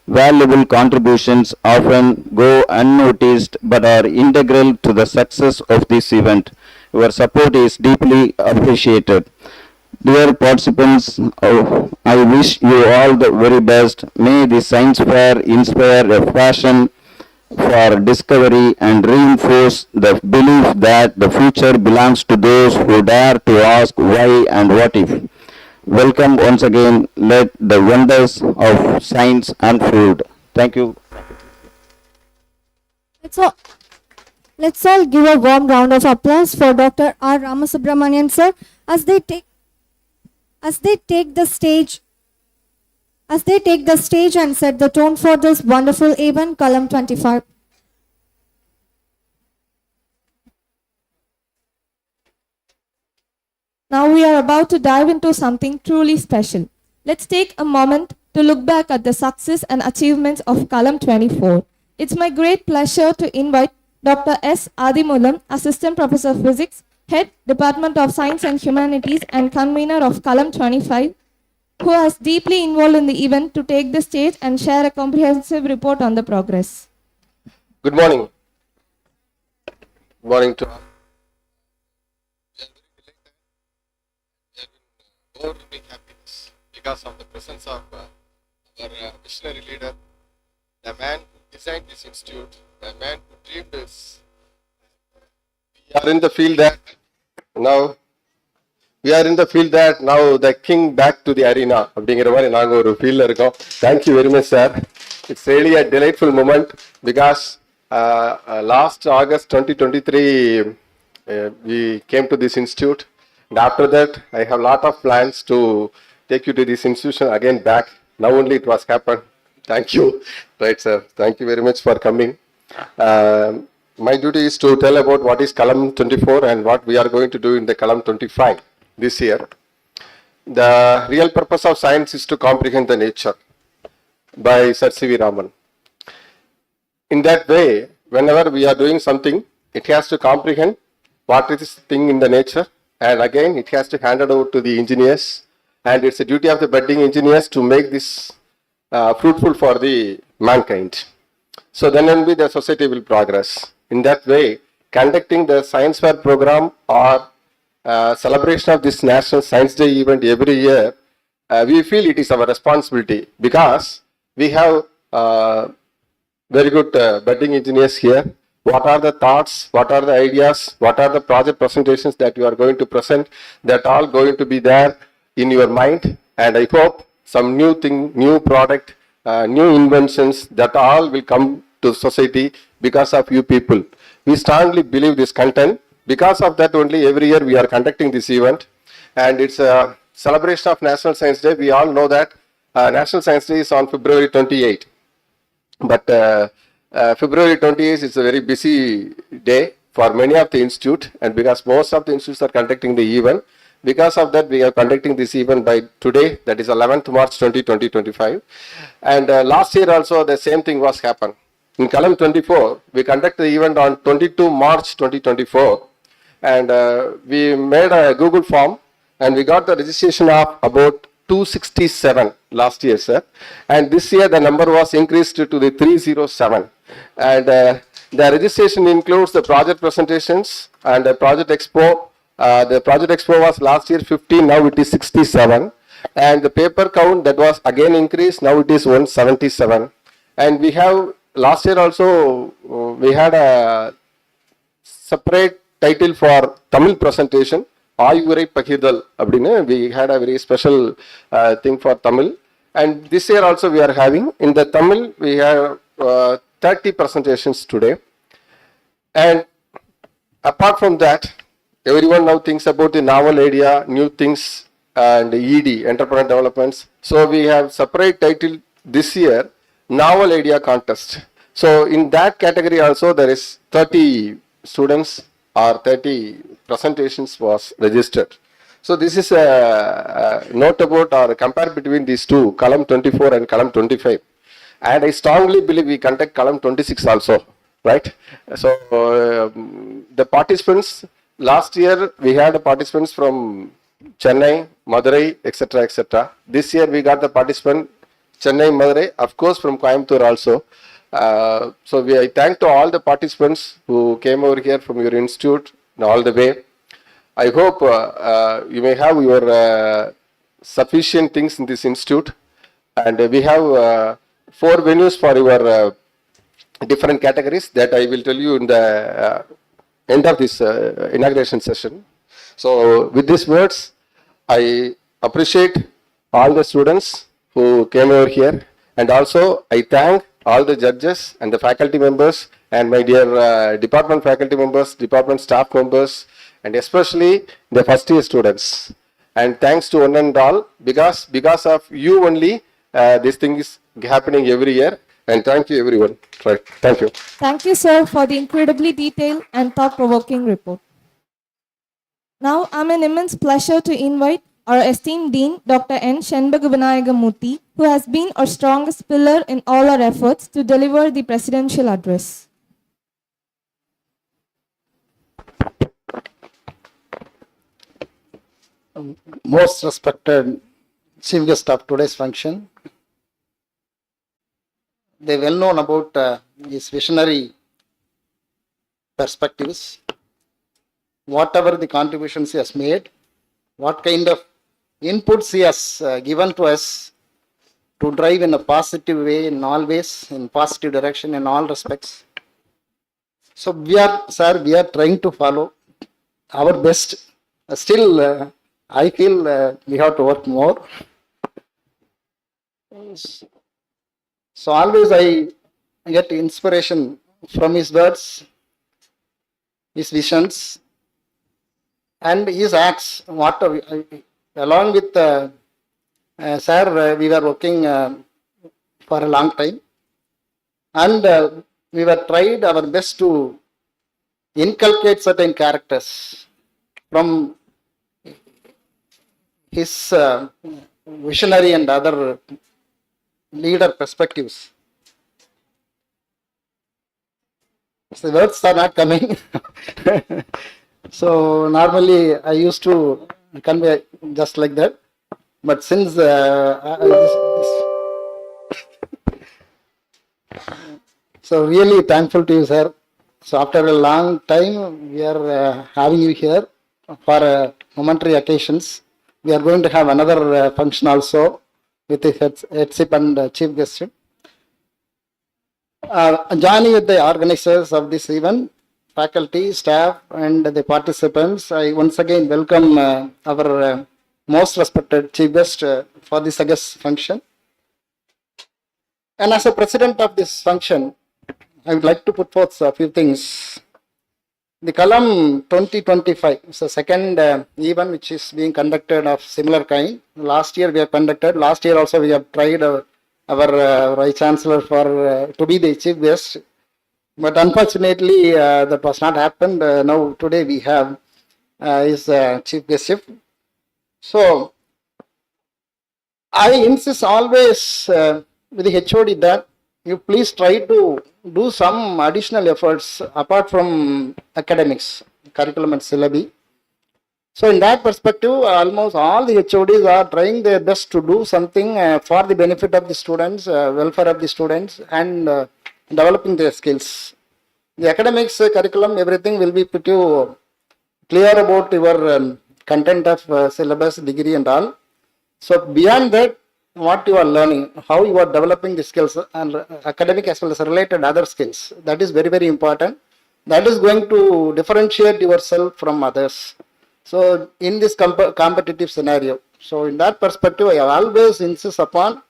Valuable contributions often go unnoticed but are integral to the success of this event. Your support is deeply appreciated. Dear participants, I wish you all the very best. May the science fair inspire a passion for discovery and reinforce the belief that the future belongs to those who dare to ask why and what if. Welcome once again. Let the wonders of science unfold. Thank you. Let's all, let's all give a warm round of applause for Dr. R. Ramasubramanian sir as they take the stage and set the tone for this wonderful event, Kalam-25. Now we are about to dive into something truly special. Let's take a moment to look back at the success and achievements of Kalam-24. It's my great pleasure to invite Dr. S. Adimulam, Assistant Professor of Physics, Head, Department of Science and Humanities and convener of Kalam-25, who has deeply involved in the event, to take the stage and share a comprehensive report on the progress. Good morning. Good morning to all. We are very delighted and overwhelming happiness because of the presence of our visionary leader, the man who designed this institute, the man who dreamed this. We are in the field that now the king back to the arena. அப்படிங்கிற மாதிரி நாங்க ஒரு ஃபீல்ல இருக்கோம். Thank you very much, sir. It's really a delightful moment because last August 2023 we came to this institute, and after that I have a lot of plans to take you to this institution again back. Now only it was happened. Thank you. Right, sir. Thank you very much for coming. My duty is to tell about what is Kalam-24 and what we are going to do in the Kalam-25 this year. The real purpose of science is to comprehend the nature by Sir C.V. Raman. In that way, whenever we are doing something, it has to comprehend what is this thing in the nature, and again it has to hand it over to the engineers, and it's the duty of the budding engineers to make this fruitful for the mankind. So then only the society will progress. In that way, conducting the science fair program or celebration of this National Science Day event every year, we feel it is our responsibility because we have very good budding engineers here. What are the thoughts, what are the ideas, what are the project presentations that you are going to present, that all going to be there in your mind, and I hope some new thing, new product, new inventions, that all will come to society because of you people. We strongly believe this content. Because of that only every year we are conducting this event, and it's a celebration of National Science Day. We all know that National Science Day is on February 28. But February 28th is a very busy day for many of the institute, and because most of the institutes are conducting the event, because of that we are conducting this event by today, that is 11th March 2025. And last year also the same thing was happened. In Kalam-24, we conducted the event on 22 March 2024, and we made a Google form, and we got the registration of about 267 last year, sir. And this year the number was increased to the 307. And the registration includes the project presentations and the project expo. The project expo was last year 15, now it is 67. And the paper count, that was again increased, now it is 177. And we have, last year also, we had a separate title for Tamil presentation. Ayurai Pakidal Abdina. We had a very special thing for Tamil. And this year also we are having, in the Tamil, we have 30 presentations today. And apart from that, everyone now thinks about the novel idea, new things, and ED, entrepreneur developments. So we have separate title this year, novel idea contest. So in that category also there is 30 students or 30 presentations was registered. So this is a note about or compare between these two, Kalam-24 and Kalam-25. And I strongly believe we conduct Kalam-26 also, right? So the participants, last year we had participants from Chennai, Madurai, etc., etc. This year we got the participant Chennai, Madurai, of course from Coimbatore also. I thank to all the participants who came over here from your institute and all the way. I hope you may have your sufficient things in this institute, and we have 4 venues for your different categories that I will tell you in the end of this inauguration session. So with these words, I appreciate all the students who came over here, and also I thank all the judges and the faculty members and my dear department faculty members, department staff members, and especially the first year students. And thanks to one and all, because of you only, this thing is happening every year. And thank you everyone. Right. Thank you. Thank you, sir, for the incredibly detailed and thought-provoking report. Now, I'm an immense pleasure to invite our esteemed Dean, Dr. N. Shenbagavanayagamurthy, who has been our strongest pillar in all our efforts to deliver the presidential address. Most respected chief guest of today's function, they well known about his visionary perspectives, whatever the contributions he has made, what kind of inputs he has given to us to drive in a positive way in all ways, in positive direction in all respects. So we are trying to follow our best. Still, I feel we have to work more. So always I get inspiration from his words, his visions, and his acts. Along with sir, we were working for a long time, and we were tried our best to inculcate certain characters from his visionary and other leader perspectives. The words are not coming. So normally I used to convey just like that, but since so really thankful to you, sir. So after a long time, we are having you here for momentary occasions. We are going to have another function also with the headship and chief guest. Joining with the organizers of this event, faculty, staff, and the participants, I once again welcome our most respected chief guest for this August function. And as a president of this function, I would like to put forth a few things. The Kalam-2025 is the second event which is being conducted of similar kind. Last year we have conducted. Last year also we have tried our Vice Chancellor for to be the chief guest. But unfortunately that was not happened. Now today we have his chief guest. So I insist always with the HOD that you please try to do some additional efforts apart from academics, curriculum and syllabi. So in that perspective, almost all the HODs are trying their best to do something for the benefit of the students, welfare of the students, and developing their skills. The academics, curriculum, everything will be pretty clear about your content of syllabus, degree and all. So beyond that, what you are learning, how you are developing the skills and academic as well as related other skills, that is very, very important. That is going to differentiate yourself from others. So in this competitive scenario, so in that perspective, I always insist upon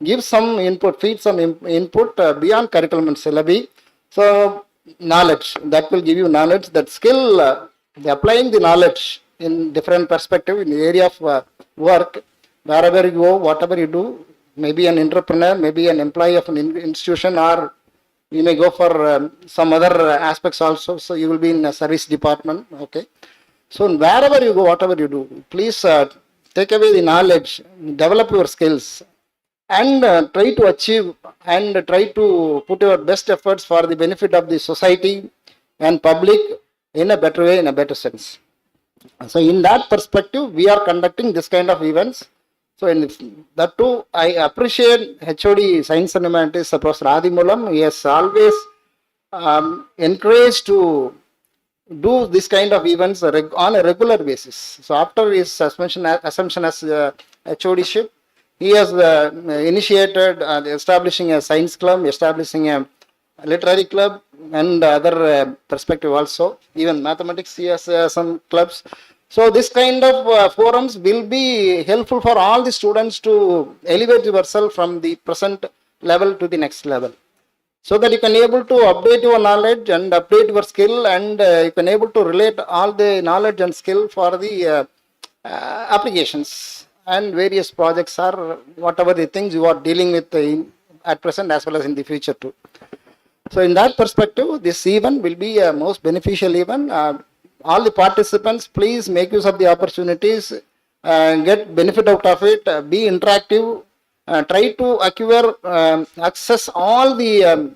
give some input, feed some input beyond curriculum and syllabi. So knowledge, that will give you knowledge, that skill, applying the knowledge in different perspective in the area of work. Wherever you go, whatever you do, maybe an entrepreneur, maybe an employee of an institution, or you may go for some other aspects also. So you will be in a service department. Okay. So wherever you go, whatever you do, please take away the knowledge, develop your skills, and try to achieve and try to put your best efforts for the benefit of the society and public in a better way, in a better sense. So in that perspective, we are conducting this kind of events. So in that too, I appreciate HOD Science and Humanities, Professor Adimulam. He has always encouraged to do this kind of events on a regular basis. So after his assumption as HOD-ship, he has initiated establishing a science club, establishing a literary club, and other perspective also. Even mathematics, he has some clubs. So this kind of forums will be helpful for all the students to elevate yourself from the present level to the next level, so that you can able to update your knowledge and update your skill, and you can able to relate all the knowledge and skill for the applications and various projects or whatever the things you are dealing with at present as well as in the future too. So in that perspective, this event will be a most beneficial event. All the participants, please make use of the opportunities, get benefit out of it, be interactive, try to acquire, access all the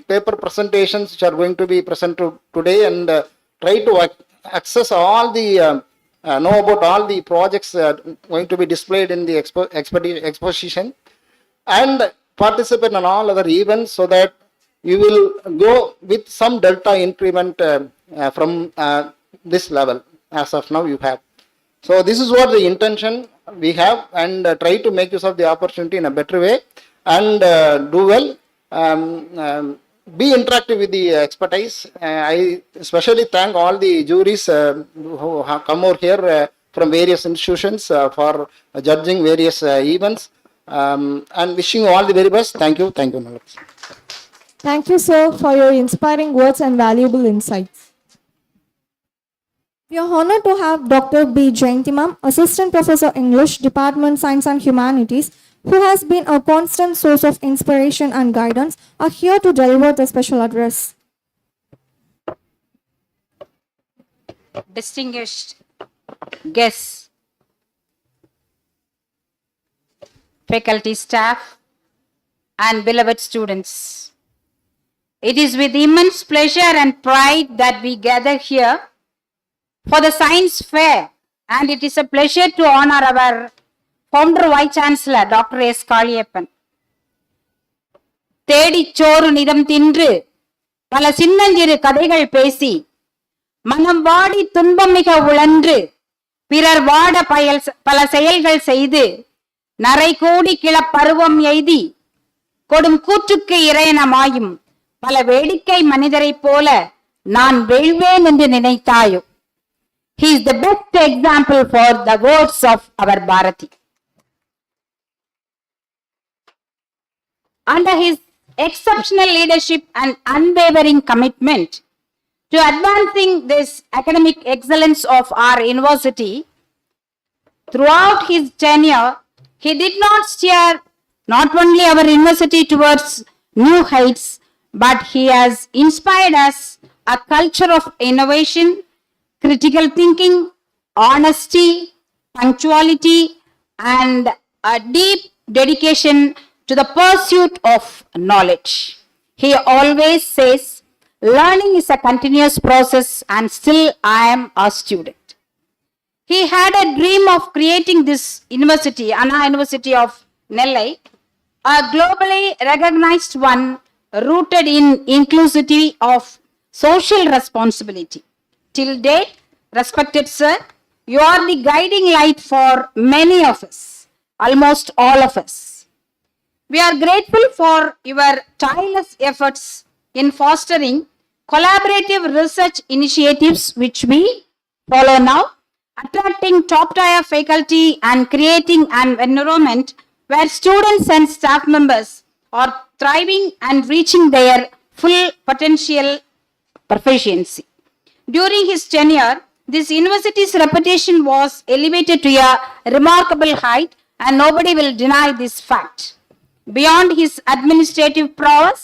paper presentations which are going to be presented today, and try to access all the, know about all the projects going to be displayed in the exposition, and participate in all other events, so that you will go with some delta increment from this level as of now you have. So this is what the intention we have, and try to make use of the opportunity in a better way, and do well. Be interactive with the expertise. I especially thank all the juries who have come over here from various institutions for judging various events, and wishing you all the very best. Thank you. Thank you, Malak. Thank you, sir, for your inspiring words and valuable insights. We are honored to have Dr. B. Jayantimam, Assistant Professor English, Department Science and Humanities, who has been a constant source of inspiration and guidance, are here to deliver the special address. Distinguished guests, faculty, staff, and beloved students. It is with immense pleasure and pride that we gather here for the science fair, and it is a pleasure to honor our founder Vice Chancellor Dr. S. Kaliyappan. தேடிச்சோறு நிதம் தின்று பல சின்னஞ்சிறு கதைகள் பேசி மனம் வாடி துன்பம் மிக உழன்று பிறர் வாட பல செயல்கள் செய்து நரை கூடி கிளப்பருவம் எய்தி கொடும் கூற்றுக்கு இறையனமாயும் பல வேடிக்கை மனிதரைப் போல நான் வெல்வேன் என்று நினைத்தாயோ. He is the best example for the words of our Bharati. Under his exceptional leadership and unwavering commitment to advancing this academic excellence of our university, throughout his tenure, he did not steer not only our university towards new heights, but he has inspired us a culture of innovation, critical thinking, honesty, punctuality, and a deep dedication to the pursuit of knowledge. He always says, learning is a continuous process and still I am a student. He had a dream of creating this university, Anna University of Nellai, a globally recognized one rooted in inclusivity of social responsibility. Till date, respected sir, you are the guiding light for many of us, almost all of us. We are grateful for your tireless efforts in fostering collaborative research initiatives which we follow now, attracting top-tier faculty and creating an environment where students and staff members are thriving and reaching their full potential proficiency. During his tenure, this university's reputation was elevated to a remarkable height, and nobody will deny this fact. Beyond his administrative prowess,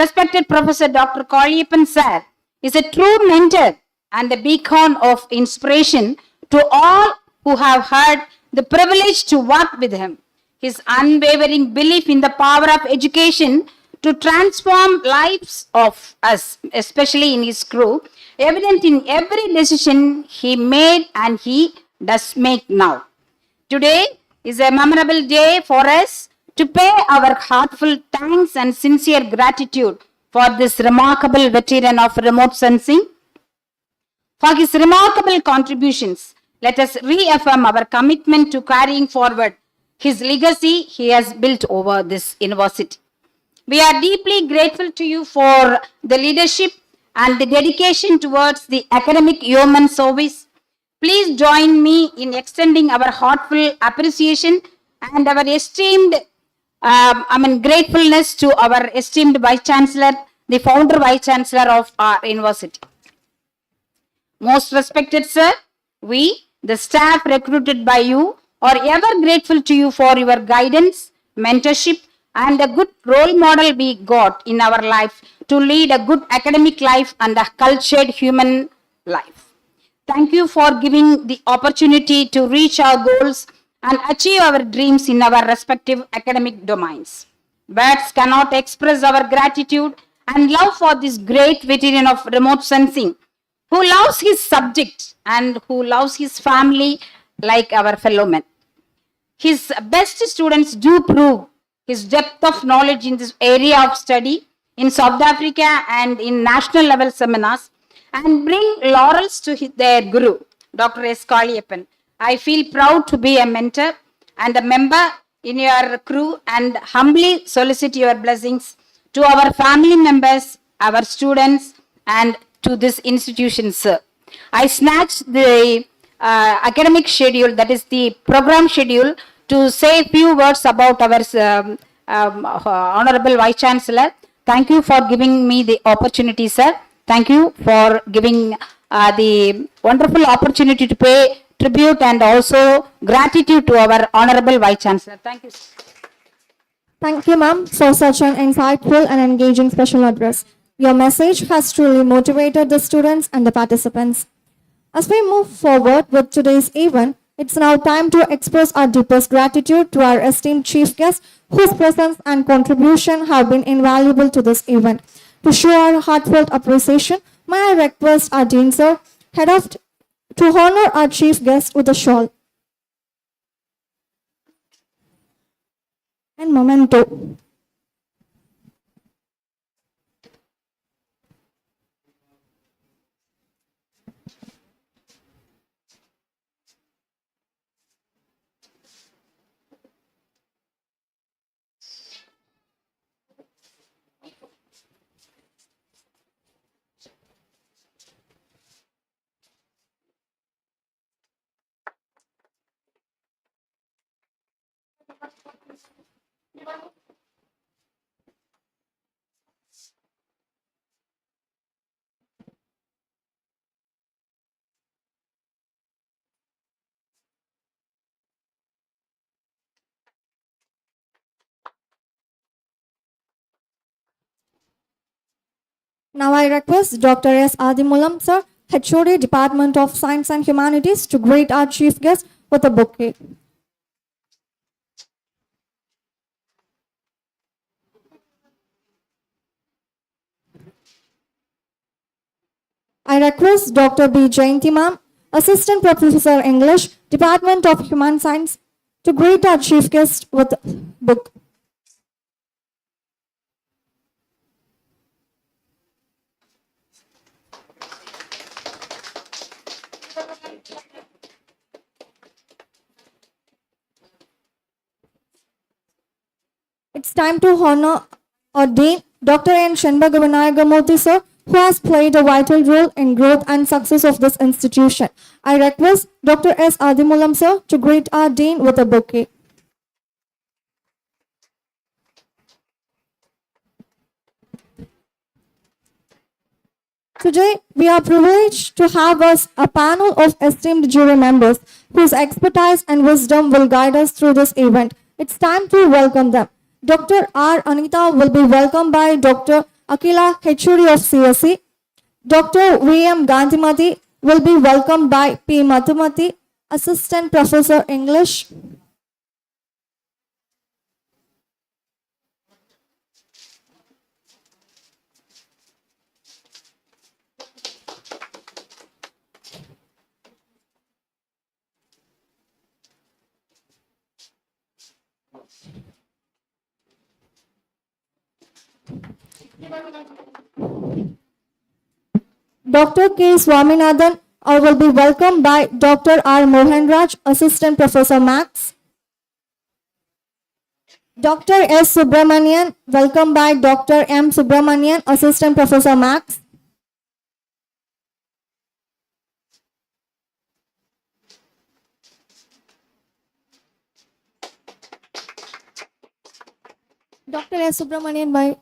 respected Professor Dr. Kaliyappan sir is a true mentor and a beacon of inspiration to all who have had the privilege to work with him. His unwavering belief in the power of education to transform lives of us, especially in his crew, evident in every decision he made and he does make now. Today, is a memorable day for us to pay our heartfelt thanks and sincere gratitude for this remarkable veteran of remote sensing. For his remarkable contributions, let us reaffirm our commitment to carrying forward his legacy he has built over this university. We are deeply grateful to you for the leadership and the dedication towards the academic human service. Please join me in extending our heartfelt appreciation and our esteemed, gratefulness to our esteemed Vice Chancellor, the founder Vice Chancellor of our university. Most respected sir, we, the staff recruited by you, are ever grateful to you for your guidance, mentorship, and the good role model we got in our life to lead a good academic life and a cultured human life. Thank you for giving the opportunity to reach our goals and achieve our dreams in our respective academic domains. Words cannot express our gratitude and love for this great veteran of remote sensing who loves his subject and who loves his family like our fellow men. His best students do prove his depth of knowledge in this area of study in South Africa and in national level seminars and bring laurels to their guru, Dr. S. Kaliyappan. I feel proud to be a mentor and a member in your crew and humbly solicit your blessings to our family members, our students, and to this institution, sir. I snatched the academic schedule, that is the program schedule, to say a few words about our Honorable Vice Chancellor. Thank you for giving me the opportunity, sir. Thank you for giving the wonderful opportunity to pay tribute and also gratitude to our Honorable Vice Chancellor. Thank you, sir. Thank you, ma'am, for such an insightful and engaging special address. Your message has truly motivated the students and the participants. As we move forward with today's event, it's now time to express our deepest gratitude to our esteemed chief guest, whose presence and contribution have been invaluable to this event. To show our heartfelt appreciation, may I request our Dean Sir, to honor our chief guest with a shawl and memento. Now I request Dr. S. Adimulam, sir, HOD, Department of Science and Humanities, to greet our chief guest with a bouquet. I request Dr. B. Jayanti, ma'am, Assistant Professor English, Department of Human Science, to greet our chief guest with a book. It's time to honor our Dean, Dr. N. Shanbhagavanayagamurthy, sir, who has played a vital role in growth and success of this institution. I request Dr. S. Adimulam, sir, to greet our Dean with a bouquet. Today, we are privileged to have us a panel of esteemed jury members whose expertise and wisdom will guide us through this event. It's time to welcome them. Dr. R. Anita will be welcomed by Dr. Akila, HOD of CSE. Dr. V. M. Gandhimati will be welcomed by P. Madhumati, Assistant Professor English. Dr. K. Swaminathan will be welcomed by Dr. R. Mohanraj, Assistant Professor Max. Dr. S. Subramanian, welcomed by Dr. M. Subramanian, Assistant Professor Max. Dr. S. Subramanian by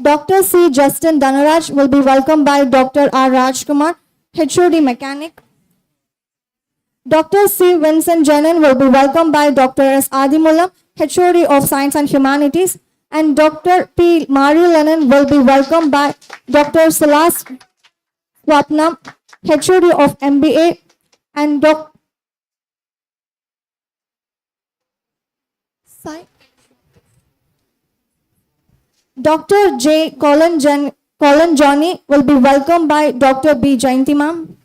Dr. C. Justin Dhanaraj will be welcomed by Dr. R. Rajkumar, HOD Mechanic. Dr. C. Vincent Janan will be welcomed by Dr. S. Adimullam, HOD of Science and Humanities, and Dr. P. Marilanan will be welcomed by Dr. Silas Swapnam, HOD of MBA, and Dr. J. Colin Johnny will be welcomed by Dr. B. Jayanti ma'am.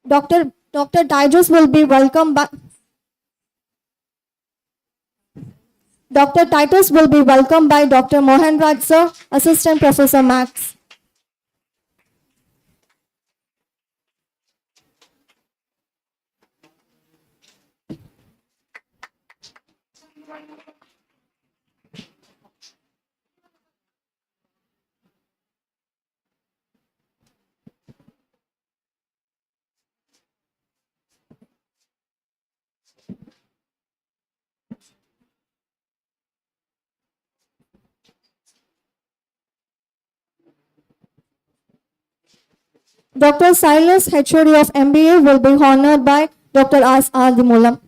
Doctor. Dr. Titus will be welcomed by Dr. Titus will be welcomed by Dr. Mohanraj sir, Assistant Professor Max. Dr. Silas, HOD of MBA, will be honored by Dr. S. Adimulam.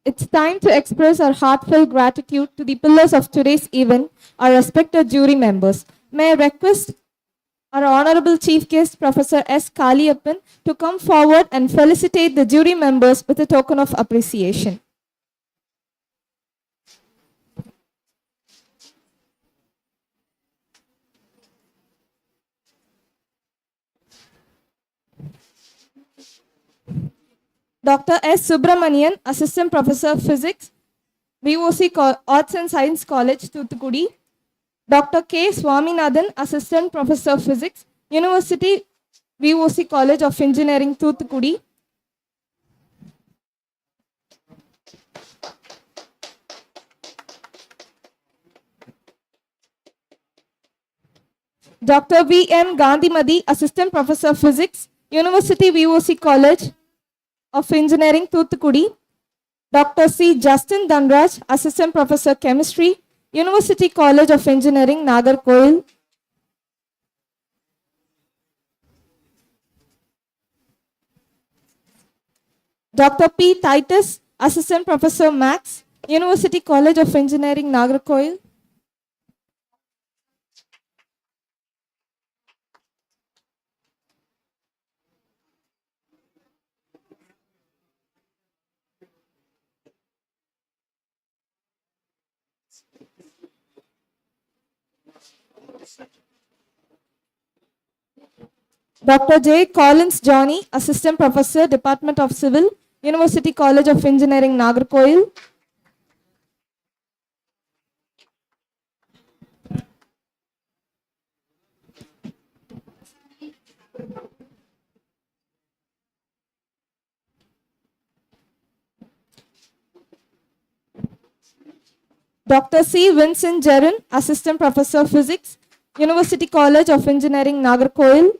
It's time to express our heartfelt gratitude to the pillars of today's event, our respected jury members. May I request our Honorable Chief Guest, Professor S. Kaliyappan, to come forward and felicitate the jury members with a token of appreciation. Dr. S. Subramanian, Assistant Professor of Physics, VOC Arts and Science College, Thuthukudi. Dr. K. Swaminathan, Assistant Professor of Physics, University VOC College of Engineering, Thuthukudi. Dr. V. M. Gandhimadi, Assistant Professor of Physics, University VOC College of Engineering, Thuthukudi. Dr. C. Justin Dhanraj, Assistant Professor of Chemistry, University College of Engineering, Nagarkoil. Dr. P. Titus, Assistant Professor Max, University College of Engineering, Nagarkoil. Dr. J. Collins Johnny, Assistant Professor, Department of Civil, University College of Engineering, Nagarkoil. Dr. C. Vincent Jaran, Assistant Professor of Physics, University College of Engineering, Nagarkoil.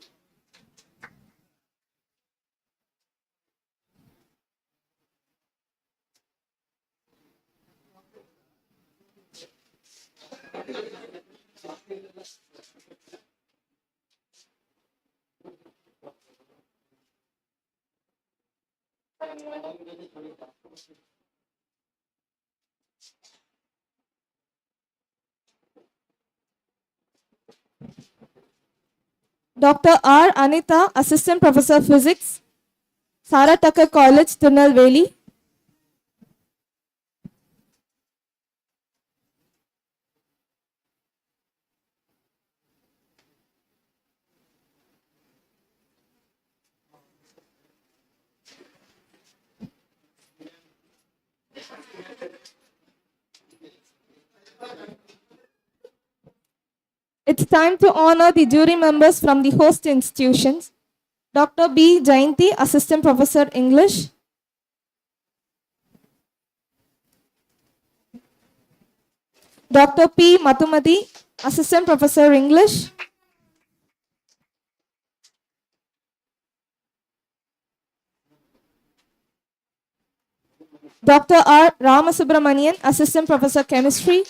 Dr. R. Anita, Assistant Professor Physics, Sarah Tucker College, Tirunelveli. It's time to honor the jury members from the host institutions. Dr. B. Jayanti, Assistant Professor English. Dr. P. Mathumati, Assistant Professor English. Dr. R. Ramasubramanian, Assistant Professor Chemistry.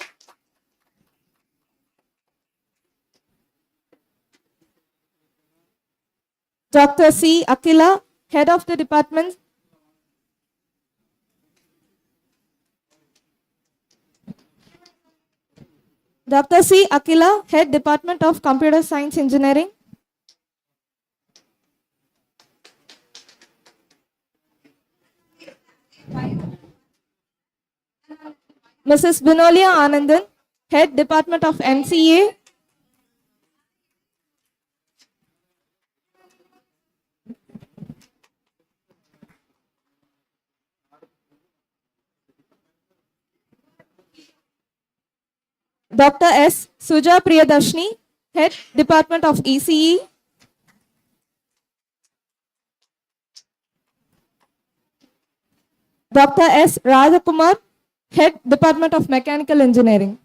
Dr. C. Akila, Head of the Department. Dr. C. Akila, Head Department of Computer Science Engineering. Mrs. Binolia Anandan, Head Department of MCA. Dr. S. Suja Priyadarshini, Head Department of ECE. Dr. S. Rajakumar, Head Department of Mechanical Engineering.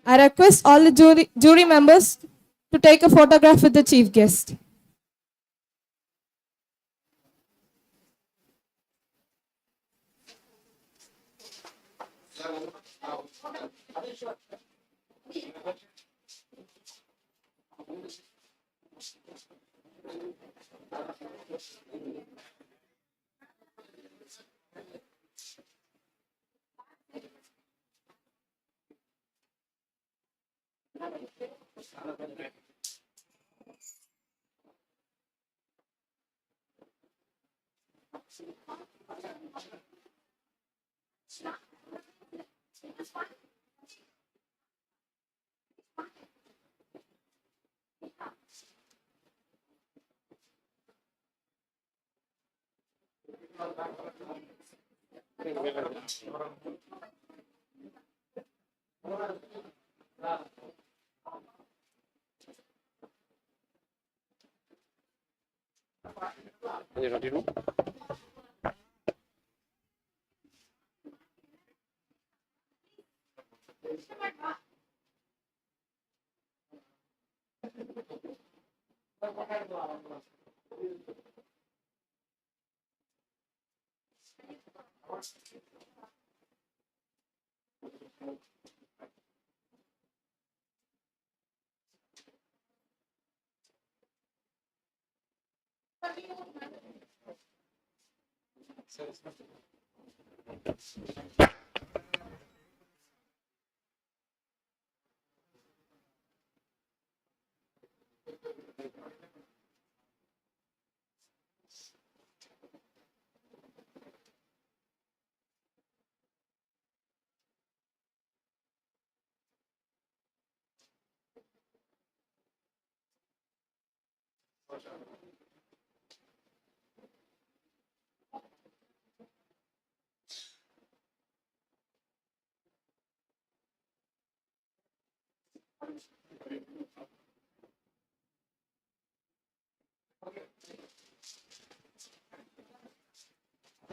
I request all the jury members to take a photograph with the chief guest.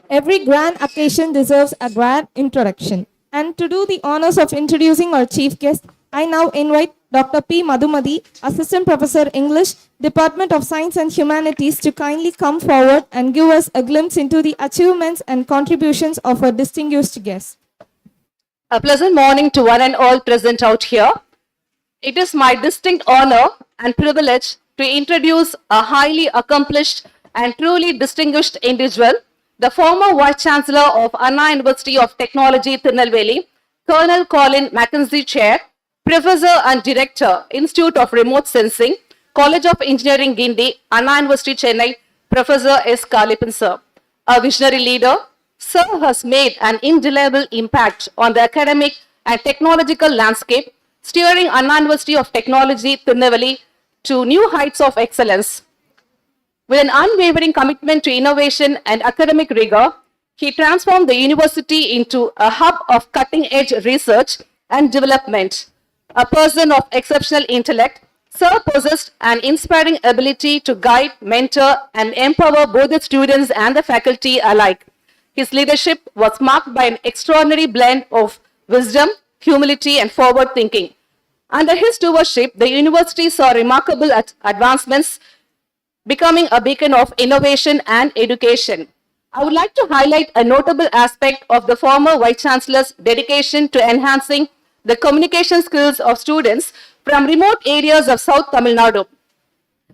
Every grand occasion deserves a grand introduction. And to do the honors of introducing our chief guest, I now invite Dr. P. Madhumati, Assistant Professor English, Department of Science and Humanities, to kindly come forward and give us a glimpse into the achievements and contributions of our distinguished guest. A pleasant morning to one and all present out here. It is my distinct honor and privilege to introduce a highly accomplished and truly distinguished individual, the former Vice Chancellor of Anna University of Technology, Tirunelveli, Colonel Colin Mackenzie Chair, Professor and Director, Institute of Remote Sensing, College of Engineering, Guindy, Anna University, Chennai, Professor S. Kalipan Sir. A visionary leader, Sir has made an indelible impact on the academic and technological landscape, steering Anna University of Technology, Tirunelveli, to new heights of excellence. With an unwavering commitment to innovation and academic rigor, he transformed the university into a hub of cutting-edge research and development. A person of exceptional intellect, Sir possessed an inspiring ability to guide, mentor, and empower both the students and the faculty alike. His leadership was marked by an extraordinary blend of wisdom, humility, and forward thinking. Under his stewardship, the university saw remarkable advancements, becoming a beacon of innovation and education. I would like to highlight a notable aspect of the former Vice Chancellor's dedication to enhancing the communication skills of students from remote areas of South Tamil Nadu.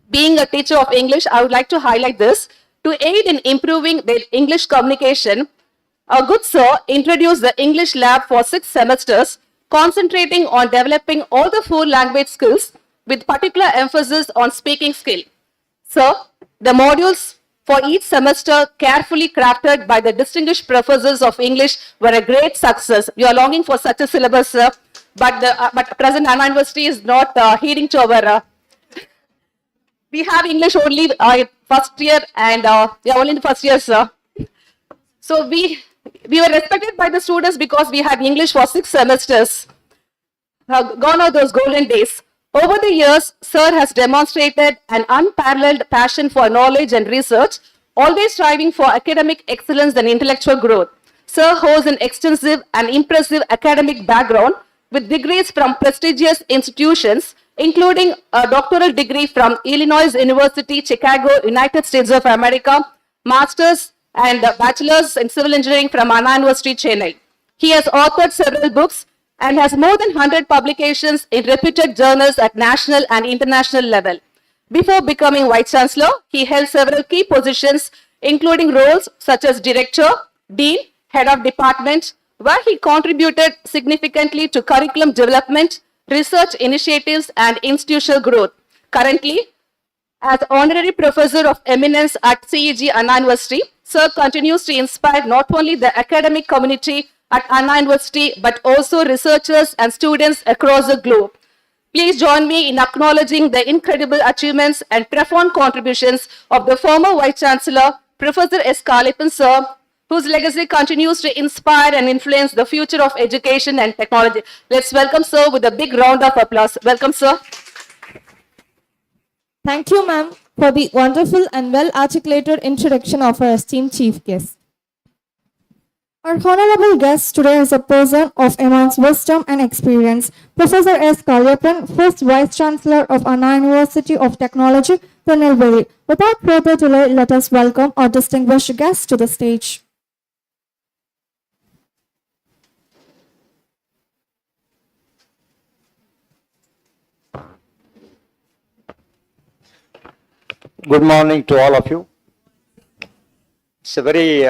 Being a teacher of English, I would like to highlight this. To aid in improving their English communication, a good sir introduced the English lab for 6 semesters, concentrating on developing all the 4 language skills with particular emphasis on speaking skill. Sir, the modules for each semester carefully crafted by the distinguished professors of English were a great success. We are longing for such a syllabus, sir, but present Anna University is not heeding to our we have English only first year and only in the first year, sir. So we were respected by the students because we had English for 6 semesters. Gone are those golden days. Over the years, Sir has demonstrated an unparalleled passion for knowledge and research, always striving for academic excellence and intellectual growth. Sir holds an extensive and impressive academic background with degrees from prestigious institutions, including a doctoral degree from Illinois University, Chicago, United States of America, master's and bachelor's in civil engineering from Anna University, Chennai. He has authored several books and has more than 100 publications in reputed journals at national and international level. Before becoming Vice Chancellor, he held several key positions, including roles such as Director, Dean, Head of Department, where he contributed significantly to curriculum development, research initiatives, and institutional growth. Currently, as Honorary Professor of Eminence at CEG Anna University, Sir continues to inspire not only the academic community at Anna University, but also researchers and students across the globe. Please join me in acknowledging the incredible achievements and profound contributions of the former Vice Chancellor, Professor S. Kalipan Sir, whose legacy continues to inspire and influence the future of education and technology. Let's welcome Sir with a big round of applause. Welcome, Sir. Thank you, ma'am, for the wonderful and well-articulated introduction of our esteemed chief guest. Our honorable guest today is a person of immense wisdom and experience, Professor S. Kaliappan, first Vice Chancellor of Anna University of Technology, Tirunelveli. Without further delay, let us welcome our distinguished guest to the stage. Good morning to all of you. It's a very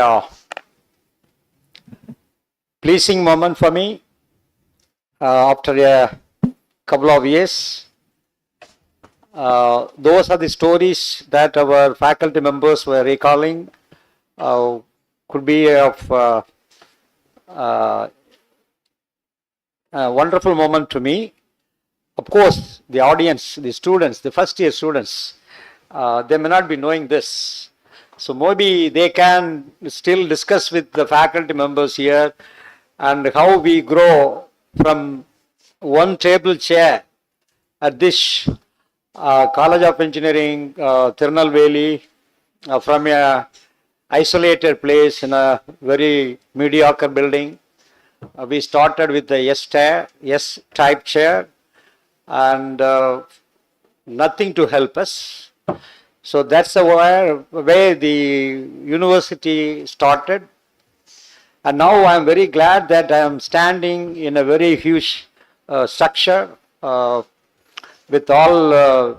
pleasing moment for me after a couple of years. Those are the stories that our faculty members were recalling. Could be of a wonderful moment to me. Of course, the audience, the students, the first year students, they may not be knowing this. So maybe they can still discuss with the faculty members here and how we grow from one table chair at this College of Engineering, Tirunelveli, from a isolated place in a very mediocre building. We started with the S-type chair and nothing to help us. So that's the way the university started. And now I am very glad that I am standing in a very huge structure with all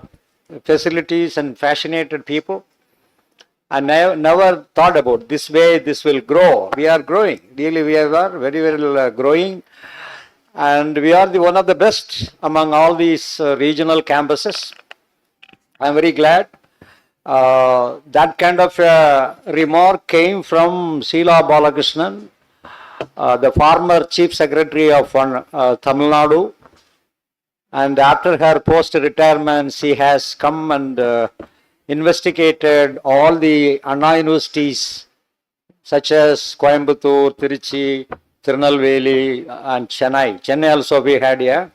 facilities and fascinated people. I never thought about this way this will grow. We are growing. Really, we are very well growing. And we are one of the best among all these regional campuses. I am very glad. That kind of remark came from Sheila Balakrishnan, the former Chief Secretary of Tamil Nadu. And after her post-retirement, she has come and investigated all the Anna universities such as Coimbatore, Tiruchi, Tirunelveli and Chennai. Chennai also we had a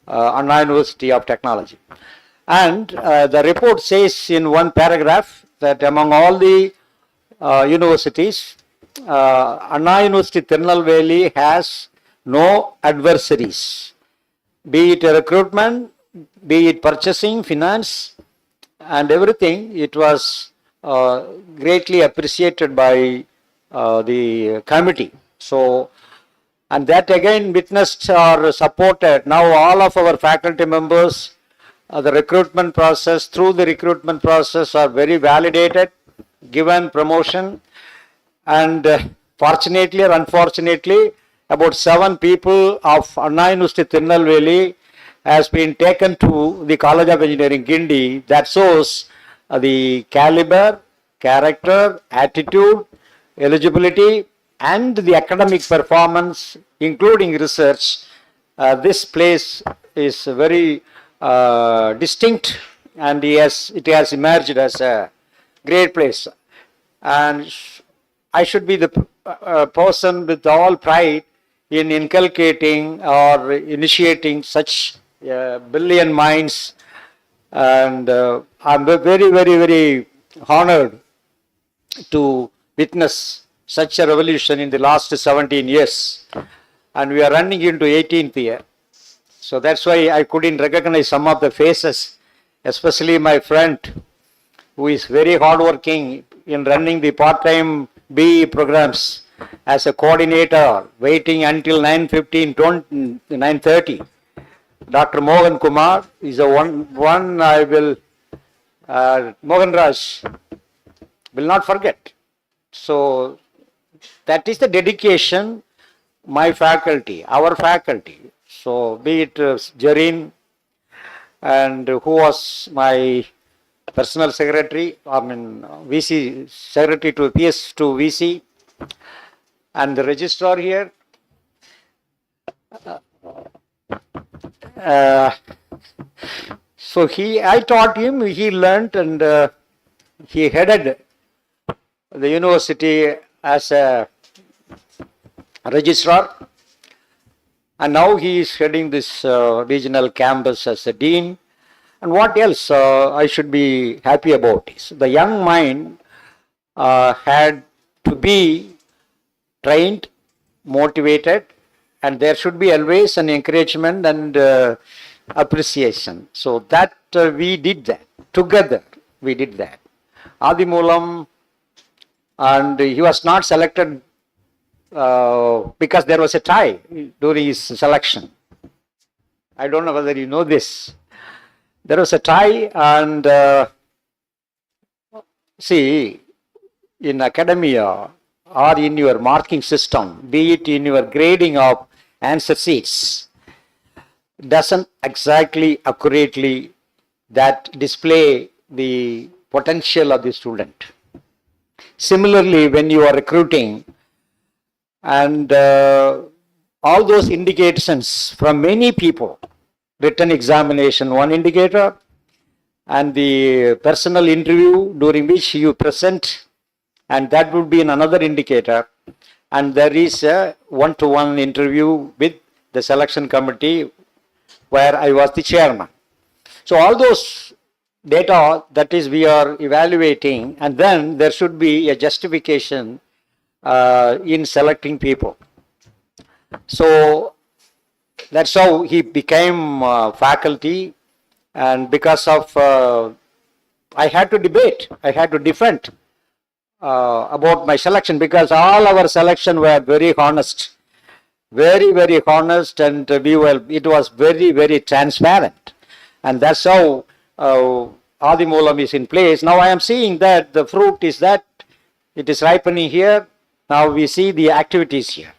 Anna University of Technology. And the report says in one paragraph that among all the universities, Anna University Tirunelveli has no adversaries, be it recruitment, be it purchasing, finance, and everything. It was greatly appreciated by the committee. So, and that again witnessed or supported. Now all of our faculty members, the recruitment process, through the recruitment process are very validated, given promotion, and fortunately or unfortunately, about 7 people of Anna University Tirunelveli has been taken to the College of Engineering Gindi. That shows the caliber, character, attitude, eligibility, and the academic performance, including research. This place is very distinct, and it has emerged as a great place. And I should be the person with all pride in inculcating or initiating such brilliant minds. And I'm very, very, very honored to witness such a revolution in the last 17 years. And we are running into 18th year. So that's why I couldn't recognize some of the faces, especially my friend who is very hardworking in running the part-time BE programs as a coordinator, waiting until 9:15, 9:30. Dr. Mohan Kumar is a one I will, Mohan Raj will not forget. So that is the dedication, my faculty, our faculty. So be it Jareen, and who was my personal secretary, VC secretary to PS2 VC, and the registrar here. So I taught him, he learnt, and he headed the university as a registrar. And now he is heading this regional campus as a dean. And what else I should be happy about is the young mind had to be trained, motivated, and there should be always an encouragement and appreciation. So that we did that. Together we did that. Adimulam, and he was not selected because there was a tie during his selection. I don't know whether you know this. There was a tie, and see, in academia or in your marking system, be it in your grading of answer sheets, doesn't exactly accurately that display the potential of the student. Similarly, when you are recruiting, and all those indications from many people, written examination, one indicator, and the personal interview during which you present, and that would be another indicator, and there is a one-to-one interview with the selection committee where I was the chairman. So all those data, that is, we are evaluating, and then there should be a justification in selecting people. So that's how he became faculty, and because of I had to debate, I had to defend about my selection, because all our selection were very honest, very honest, and it was very transparent, and that's how Adimoolam is in place. Now I am seeing that the fruit is that it is ripening here. Now we see the activities here.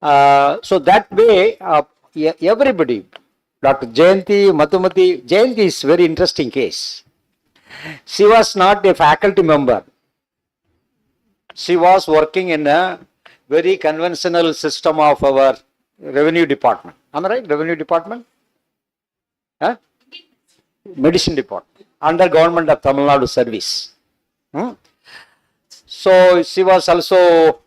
So that way, everybody, Dr. Jayanti, Madhumati, Jayanti is very interesting case. She was not a faculty member. She was working in a very conventional system of our revenue department. Am I right? Revenue department? Huh? Medicine department. Under government of Tamil Nadu service. So she was also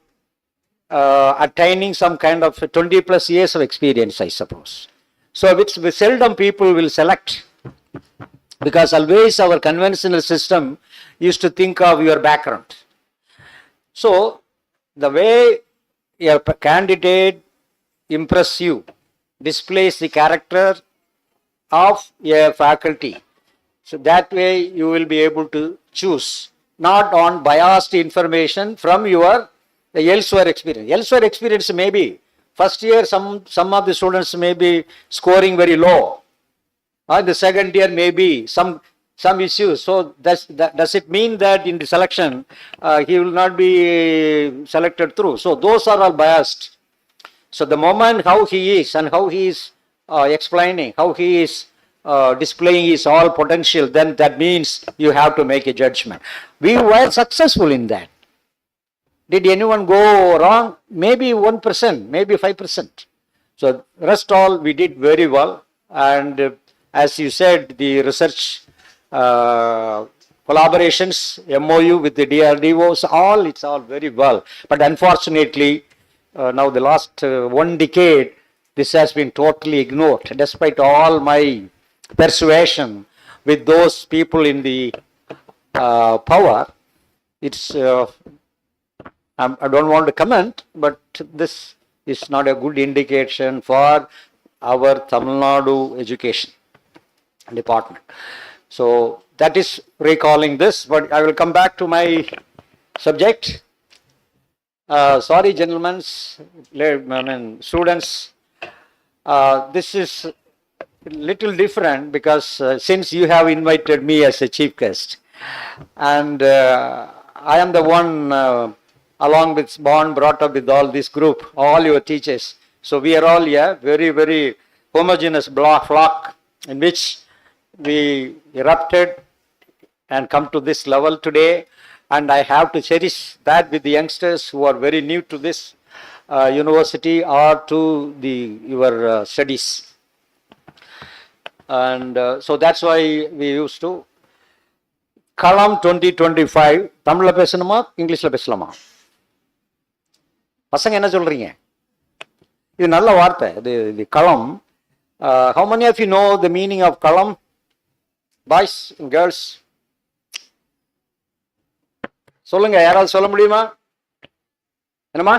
attaining some kind of 20 plus years of experience, I suppose. So which seldom people will select, because always our conventional system used to think of your background. So the way a candidate impress you, displays the character of a faculty. So that way you will be able to choose, not on biased information from your elsewhere experience. Elsewhere experience may be, first year some of the students may be scoring very low. The second year may be some issues. So does it mean that in the selection he will not be selected through? So those are all biased. So the moment how he is and how he is explaining, how he is displaying his all potential, then that means you have to make a judgment. We were successful in that. Did anyone go wrong? Maybe 1%, maybe 5%. So rest all we did very well. And as you said, the research collaborations, MOU with the DRDOs, it's all very well. But unfortunately, now the last 1 decade, this has been totally ignored, despite all my persuasion with those people in the power. It's I don't want to comment, but this is not a good indication for our Tamil Nadu education department. So that is recalling this, but I will come back to my subject. Sorry, gentlemen, students, this is little different because since you have invited me as a chief guest, and I am the one along with brought up with all this group, all your teachers. So we are all very homogeneous flock in which we erupted and come to this level today. And I have to cherish that with the youngsters who are very new to this university or to your studies. And so that's why we used to Kalam-2025. Tamil la pesanuma, English la pesalama? பசங்க என்ன சொல்றீங்க? இது நல்ல வார்த்தை, இது களம். How many of you know the meaning of kalam? Boys and girls? சொல்லுங்க, யாராவது சொல்ல முடியுமா? என்னம்மா?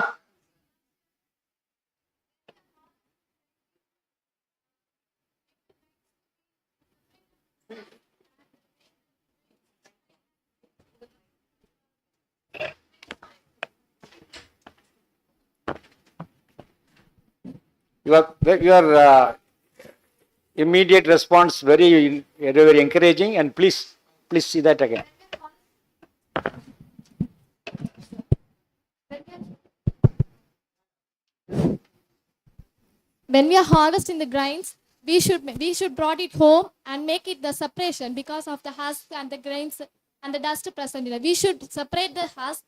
Your immediate response very encouraging, and please see that again. When we are harvesting the grains, we should brought it home and make it the separation because of the husk and the grains and the dust present in it. We should separate the husk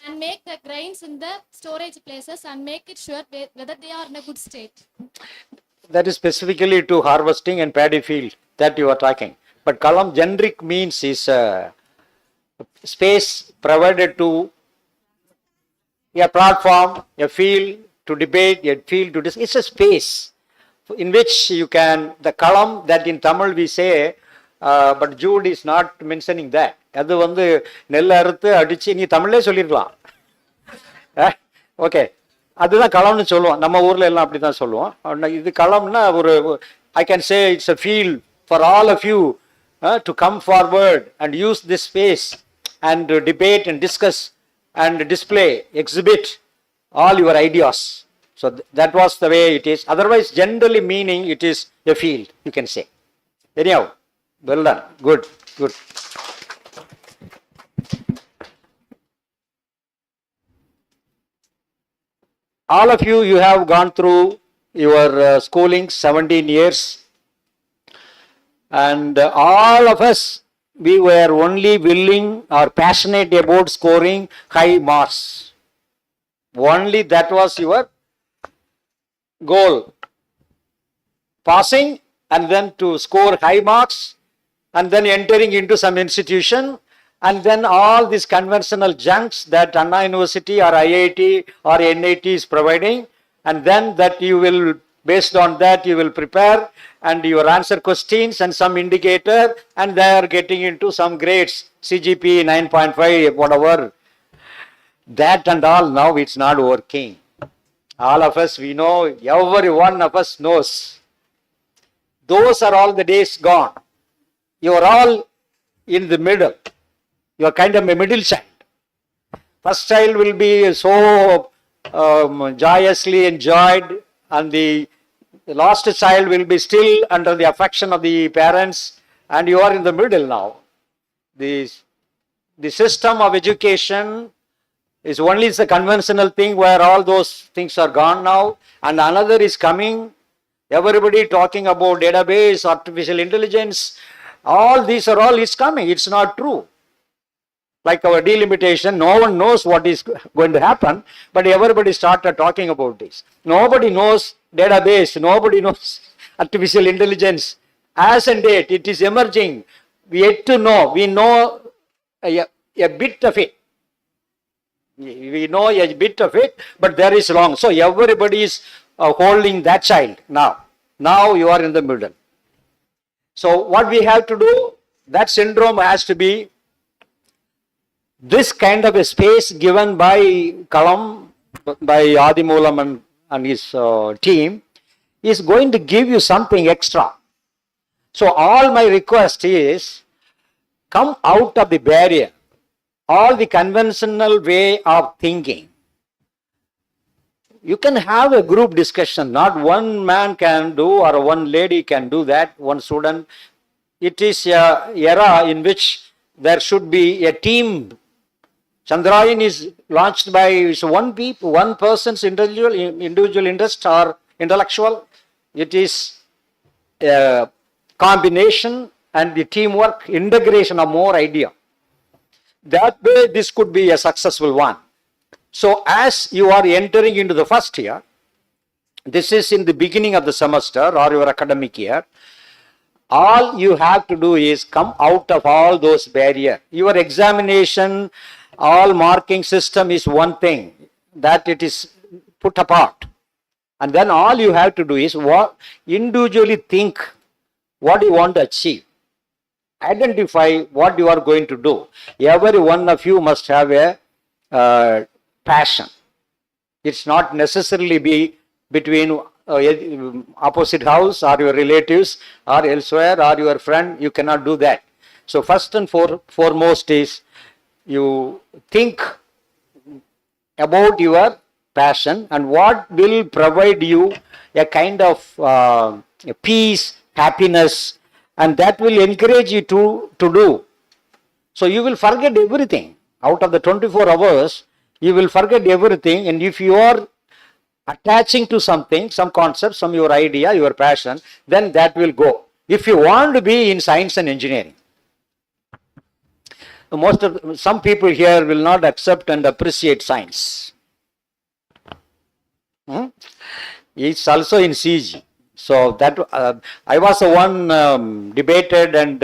and make the grains in the storage places and make it sure whether they are in a good state. That is specifically to harvesting and paddy field that you are talking. But Kalam generic means is space provided to a platform, a field to debate, a field to discuss. It's a space in which you can, the Kalam that in Tamil we say, but Jude is not mentioning that. அது வந்து நெல் அறுத்து அடிச்சு நீ தமிழ்லே சொல்லிருக்கலாம். Okay, அதுதான் களம்னு சொல்லுவோம். நம்ம ஊர்ல எல்லாம் அப்படிதான் சொல்லுவோம். இது களம்னா ஒரு I can say it's a field for all of you to come forward and use this space and debate and discuss and display, exhibit all your ideas. So that was the way it is. Otherwise, generally meaning it is a field, you can say. Anyhow, well done. Good, good. All of you, you have gone through your schooling, 17 years. And all of us, we were only willing or passionate about scoring high marks. Only that was your goal. Passing and then to score high marks and then entering into some institution and then all these conventional junks that Anna University or IIT or NIT is providing, and then that you will, based on that you will prepare and you will answer questions and some indicator, and they are getting into some grades, CGP 9.5, whatever. That and all, now it's not working. All of us, we know, every one of us knows. Those are all the days gone. You are all in the middle. You are kind of a middle child. First child will be so joyously enjoyed, and the last child will be still under the affection of the parents, and you are in the middle now. The system of education is only the conventional thing where all those things are gone now, and another is coming. Everybody talking about database, artificial intelligence, all these are all is coming. It's not true. Like our delimitation, no one knows what is going to happen, but everybody started talking about this. Nobody knows database, nobody knows artificial intelligence. As and date, it is emerging. We yet to know. We know a bit of it. We know a bit of it, but there is wrong. So everybody is holding that child now. Now you are in the middle. So what we have to do, that syndrome has to be this kind of a space given by Kalam, by Adimoolam and his team, is going to give you something extra. So all my request is, come out of the barrier, all the conventional way of thinking. You can have a group discussion, not one man can do or one lady can do that, one student. It is an era in which there should be a team. Chandrayaan is launched by one person's individual interest or intellectual. It is a combination and the teamwork, integration of more idea. That way, this could be a successful one. So, as you are entering into the first year, this is in the beginning of the semester or your academic year, all you have to do is come out of all those barriers. Your examination, all marking system is one thing, that it is put apart. And then all you have to do is individually think what you want to achieve. Identify what you are going to do. Every one of you must have a passion. It's not necessarily be between opposite house or your relatives or elsewhere or your friend. You cannot do that. So first and foremost is you think about your passion and what will provide you a kind of peace, happiness, and that will encourage you to do. So you will forget everything. Out of the 24 hours, you will forget everything, and if you are attaching to something, some concept, your idea, your passion, then that will go. If you want to be in science and engineering, some people here will not accept and appreciate science. It's also in CG. So that I was the one debated and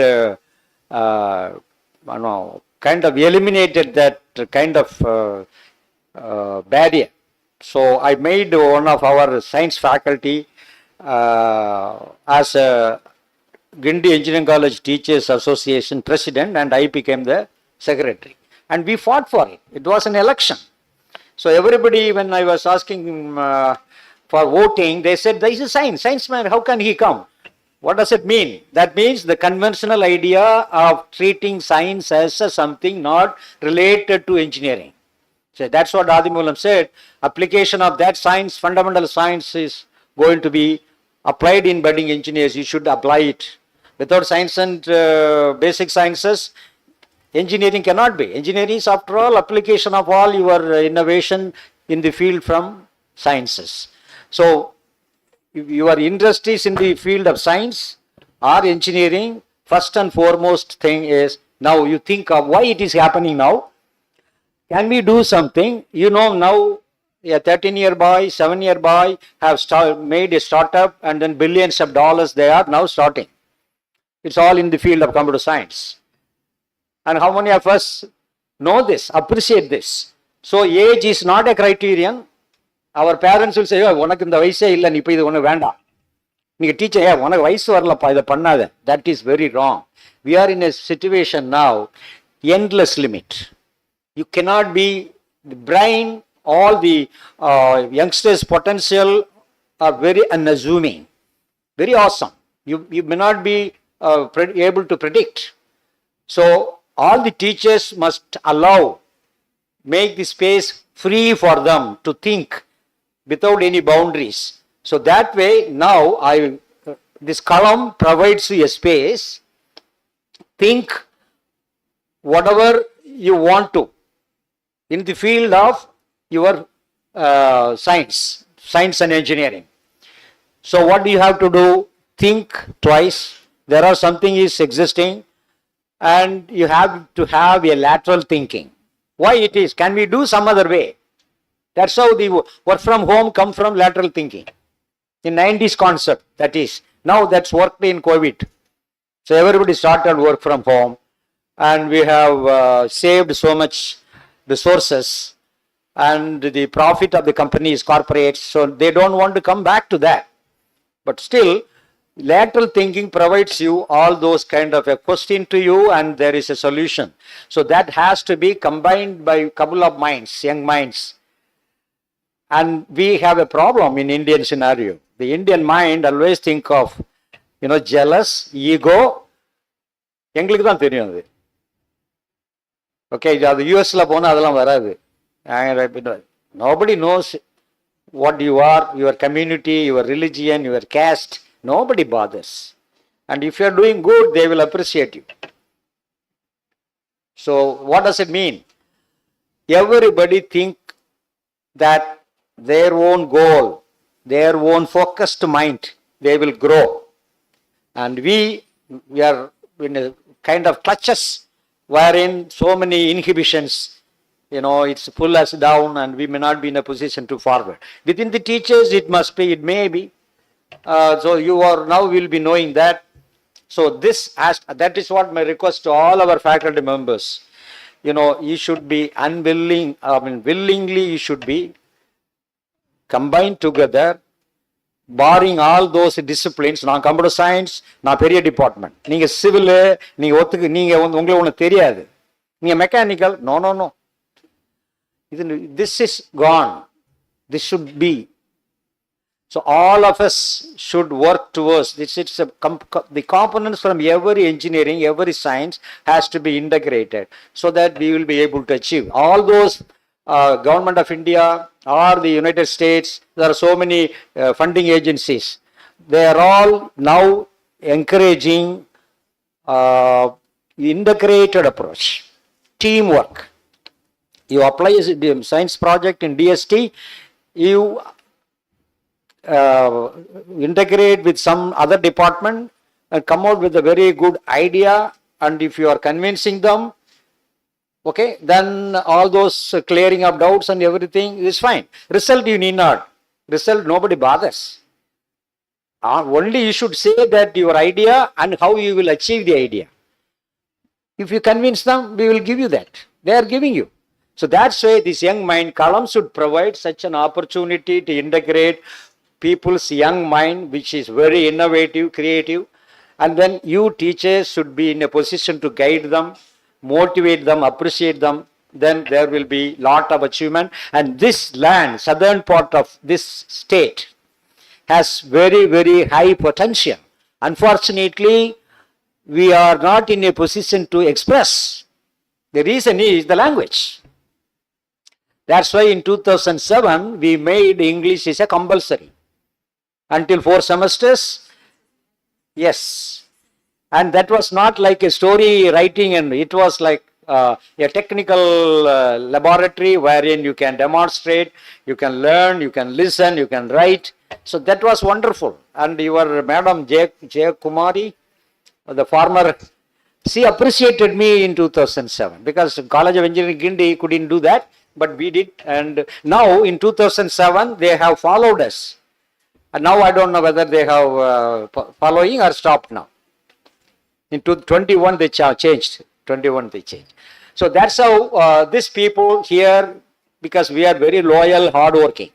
kind of eliminated that kind of barrier. So I made one of our science faculty as a Gindi Engineering College Teachers Association president, and I became the secretary. And we fought for it. It was an election. So everybody, when I was asking for voting, they said, this is science. Science man, how can he come? What does it mean? That means the conventional idea of treating science as something not related to engineering. So that's what Adimulam said. Application of that science, fundamental science, is going to be applied in budding engineers. You should apply it. Without science and basic sciences, engineering cannot be. Engineering is, after all, application of all your innovation in the field from sciences. So, if your interest is in the field of science or engineering, first and foremost thing is, now you think of why it is happening now. Can we do something? You know, now a 13-year boy, 7-year boy have made a startup, and then billions of dollars they are now starting. It's all in the field of computer science. And how many of us know this, appreciate this? So age is not a criterion. Our parents will say, உனக்கு இந்த வயசே இல்லை, நீ இப்போ இது ஒன்று வேண்டாம். நீங்கள் டீச்சர், உனக்கு வயசு வரலப்பா, இதை பண்ணாத. That is very wrong. We are in a situation now, endless limit. You cannot be, the brain, all the youngsters' potential are very unassuming, very awesome. You may not be able to predict. So all the teachers must allow, make the space free for them to think without any boundaries. So that way now this column provides you a space. Think whatever you want to in the field of your science and engineering. So what do you have to do? Think twice. There are something is existing, and you have to have a lateral thinking. Why it is? Can we do some other way? That's how the work from home come from lateral thinking. In 90s concept, that is. Now that's worked in COVID. So everybody started work from home, and we have saved so much resources, and the profit of the company is corporate, so they don't want to come back to that. But still, lateral thinking provides you all those kind of a question to you, and there is a solution. So that has to be combined by a couple of minds, young minds. And we have a problem in Indian scenario. The Indian mind always think of, jealous, ego. எங்களுக்கு தான் தெரியும் அது. Okay, அது யூஎஸ்ல போனால் அதெல்லாம் வராது. Nobody knows what you are, your community, your religion, your caste. Nobody bothers. And if you are doing good, they will appreciate you. So what does it mean? Everybody think that their own goal, their own focused mind, they will grow. And we are in a kind of clutches wherein so many inhibitions, it's pull us down, and we may not be in a position to forward. Within the teachers, it may be. So you are now will be knowing that. So that is what my request to all our faculty members. You should be willingly you should be combined together, barring all those disciplines. நான் computer science, நான் பெரிய department. நீங்க civil, நீங்க உங்களுக்கு ஒன்று தெரியாது. நீங்க mechanical, no. This is gone. This should be. So all of us should work towards this. The components from every engineering, every science has to be integrated so that we will be able to achieve all those. Government of India or the United States, there are so many funding agencies. They are all now encouraging integrated approach, teamwork. You apply a science project in DST, you integrate with some other department and come out with a very good idea, and if you are convincing them, okay, then all those clearing of doubts and everything is fine. Result you need not. Result nobody bothers. Only you should say that your idea and how you will achieve the idea. If you convince them, we will give you that. They are giving you. So that's why this young mind column should provide such an opportunity to integrate people's young mind, which is very innovative, creative, and then you teachers should be in a position to guide them, motivate them, appreciate them. Then there will be lot of achievement. And this land, southern part of this state, has very, very high potential. Unfortunately, we are not in a position to express. The reason is the language. That's why in 2007, we made English is a compulsory. Until 4 semesters, yes. And that was not like a story writing, and it was like a technical laboratory wherein you can demonstrate, you can learn, you can listen, you can write. So that was wonderful. And your Madam J. Kumari, the former, she appreciated me in 2007 because College of Engineering Gindi couldn't do that, but we did. And now in 2007, they have followed us. And now I don't know whether they have following or stopped now. In 21 they changed. 21 they changed. So that's how these people here, because we are very loyal, hardworking.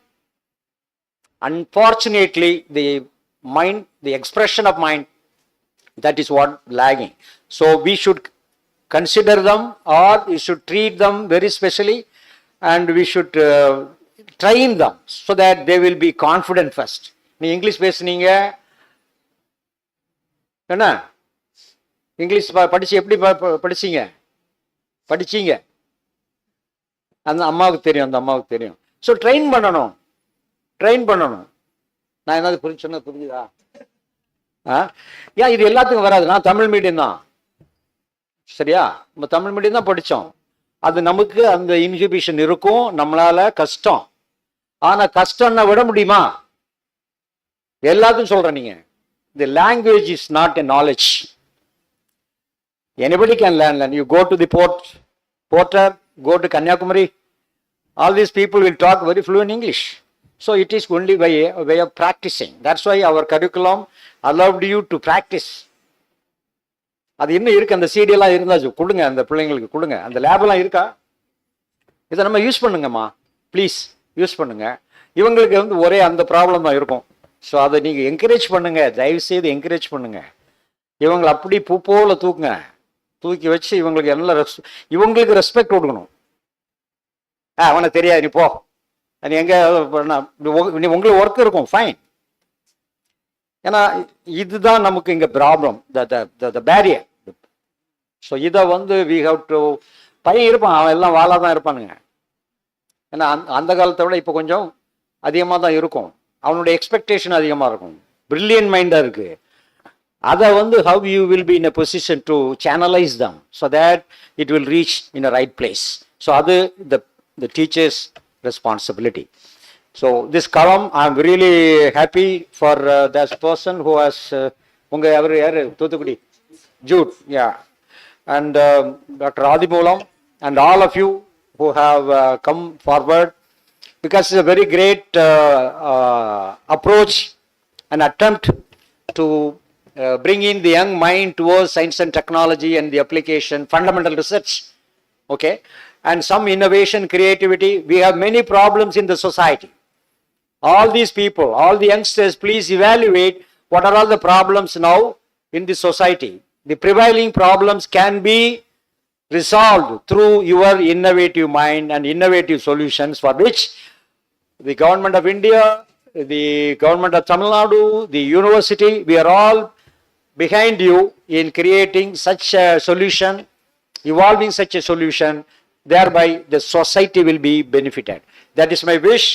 Unfortunately, the mind, the expression of mind, that is what lagging. So we should consider them, or we should treat them very specially, and we should train them so that they will be confident first. நீ English பேசுனீங்க என்ன English படிச்சு எப்படி படிச்சீங்க அந்த அம்மாவுக்கு தெரியும். So train பண்ணணும். நான் என்னது சொன்னது புரிஞ்சுதா? ஏன் இது எல்லாத்துக்கும் வராது? நான் தமிழ் மீடியம் தான், சரியா? நம்ம தமிழ் மீடியம் தான் படித்தோம். அது நமக்கு அந்த இன்ஹிபிஷன் இருக்கும், நம்மளால கஷ்டம். ஆனா கஷ்டம்னா விட முடியுமா? எல்லாத்தையும் சொல்றேன். நீங்க the language is not a knowledge. Anybody can learn. You go to the porter, go to Kanyakumari, all these people will talk very fluent English. So it is only by a way of practicing. That's why our curriculum allowed you to practice. அது இன்னும் இருக்கு, அந்த CD எல்லாம் இருந்தாச்சு, கொடுங்க அந்த பிள்ளைங்களுக்கு கொடுங்க. அந்த லேப் எல்லாம் இருக்கா? இதை நம்ம யூஸ் பண்ணுங்கம்மா, ப்ளீஸ் யூஸ் பண்ணுங்க. இவங்களுக்கு ஒரே அந்த ப்ராப்ளம் தான் இருக்கும். ஸோ அதை நீங்கள் என்கரேஜ் பண்ணுங்க, தயவு செய்து என்கரேஜ் பண்ணுங்க. இவங்களை அப்படி பூ போல தூக்கி வச்சு இவங்களுக்கு எல்லாம் இவங்களுக்கு ரெஸ்பெக்ட் கொடுக்கணும். அவனை தெரியாது, நீ போ, நீ எங்க உங்களுக்கு ஒர்க் இருக்கும், ஃபைன். ஏன்னா இதுதான் நமக்கு இங்க ப்ராப்ளம், த பேரியர். ஸோ இதை வி ஹவ் டு, பையன் இருப்பான், அவன் எல்லாம் வாழா தான் இருப்பானுங்க. ஏன்னா அந்த காலத்தை விட இப்போ கொஞ்சம் அதிகமாக தான் இருக்கும். அவனுடைய எக்ஸ்பெக்டேஷன் அதிகமாக இருக்கும், பிரில்லியன்ட் மைண்டாக இருக்கு. அதை how you will be in a position to channelise them so that it will reach in a right place. So அது the teachers responsibility. So this Kalam, I am really happy for that person who has unga yaru Thuthukudi Jude, yeah, and Dr. Adimulam and all of you who have come forward, because it's a very great approach, an attempt to bring in the young mind towards science and technology and the application, fundamental research, okay, and some innovation, creativity. We have many problems in the society. All these people, all the youngsters, please evaluate what are all the problems now in the society. The prevailing problems can be resolved through your innovative mind and innovative solutions, for which the government of India, the government of Tamil Nadu, the university, we are all behind you in creating such a solution, evolving such a solution, thereby the society will be benefited. That is my wish.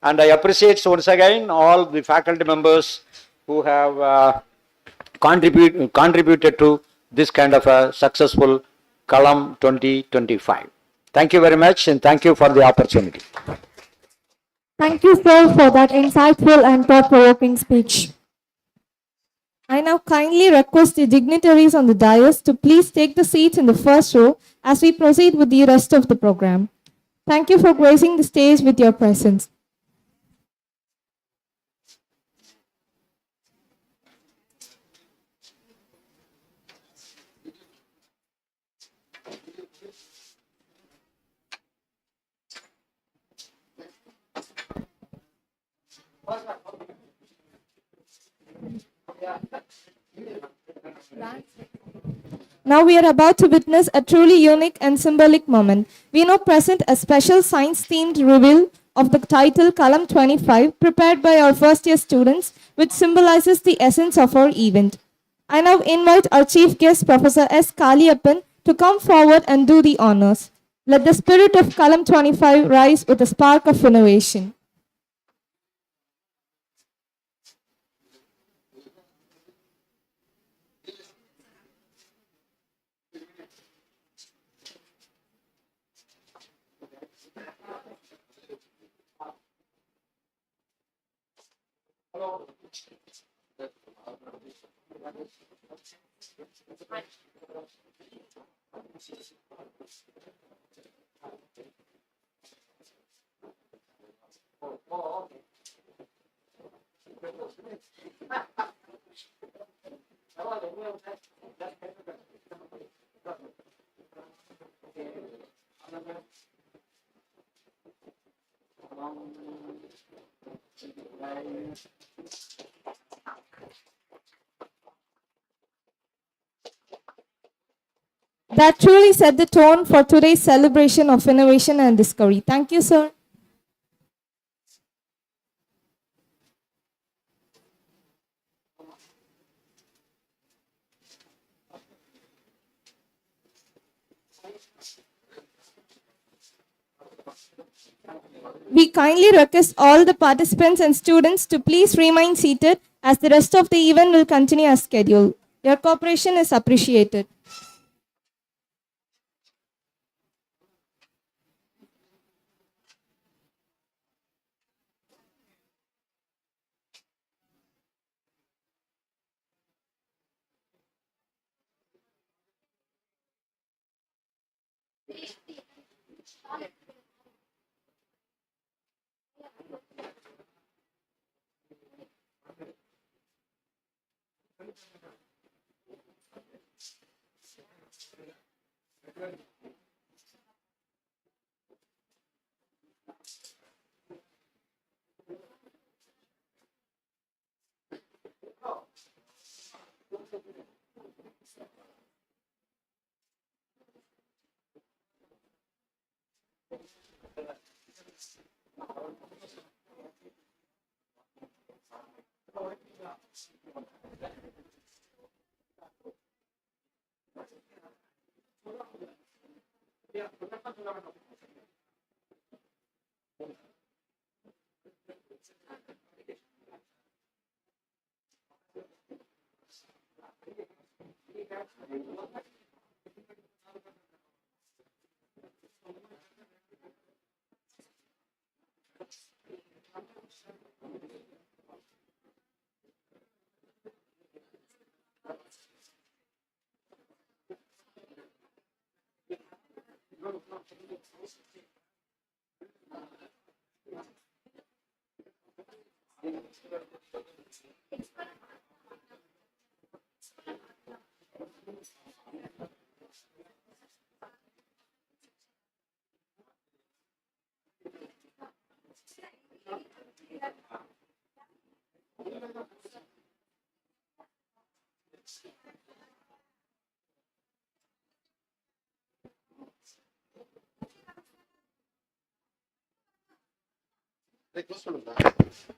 And I appreciate once again all the faculty members who have contributed to this kind of a successful Kalam 2025. Thank you very much, and thank you for the opportunity. Thank you, sir, for that insightful and thought-provoking speech. I now kindly request the dignitaries on the dais to please take the seats in the first row as we proceed with the rest of the program. Thank you for gracing the stage with your presence. Now we are about to witness a truly unique and symbolic moment. We now present a special science-themed reveal of the title Kalam-25 prepared by our first-year students, which symbolizes the essence of our event. I now invite our chief guest, Professor S. Kaliappan, to come forward and do the honors. Let the spirit of Kalam-25 rise with a spark of innovation. That truly set the tone for today's celebration of innovation and discovery. Thank you, sir. We kindly request all the participants and students to please remain seated as the rest of the event will continue as scheduled. Your cooperation is appreciated.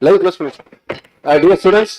Live close பண்ணுங்க. Dear students,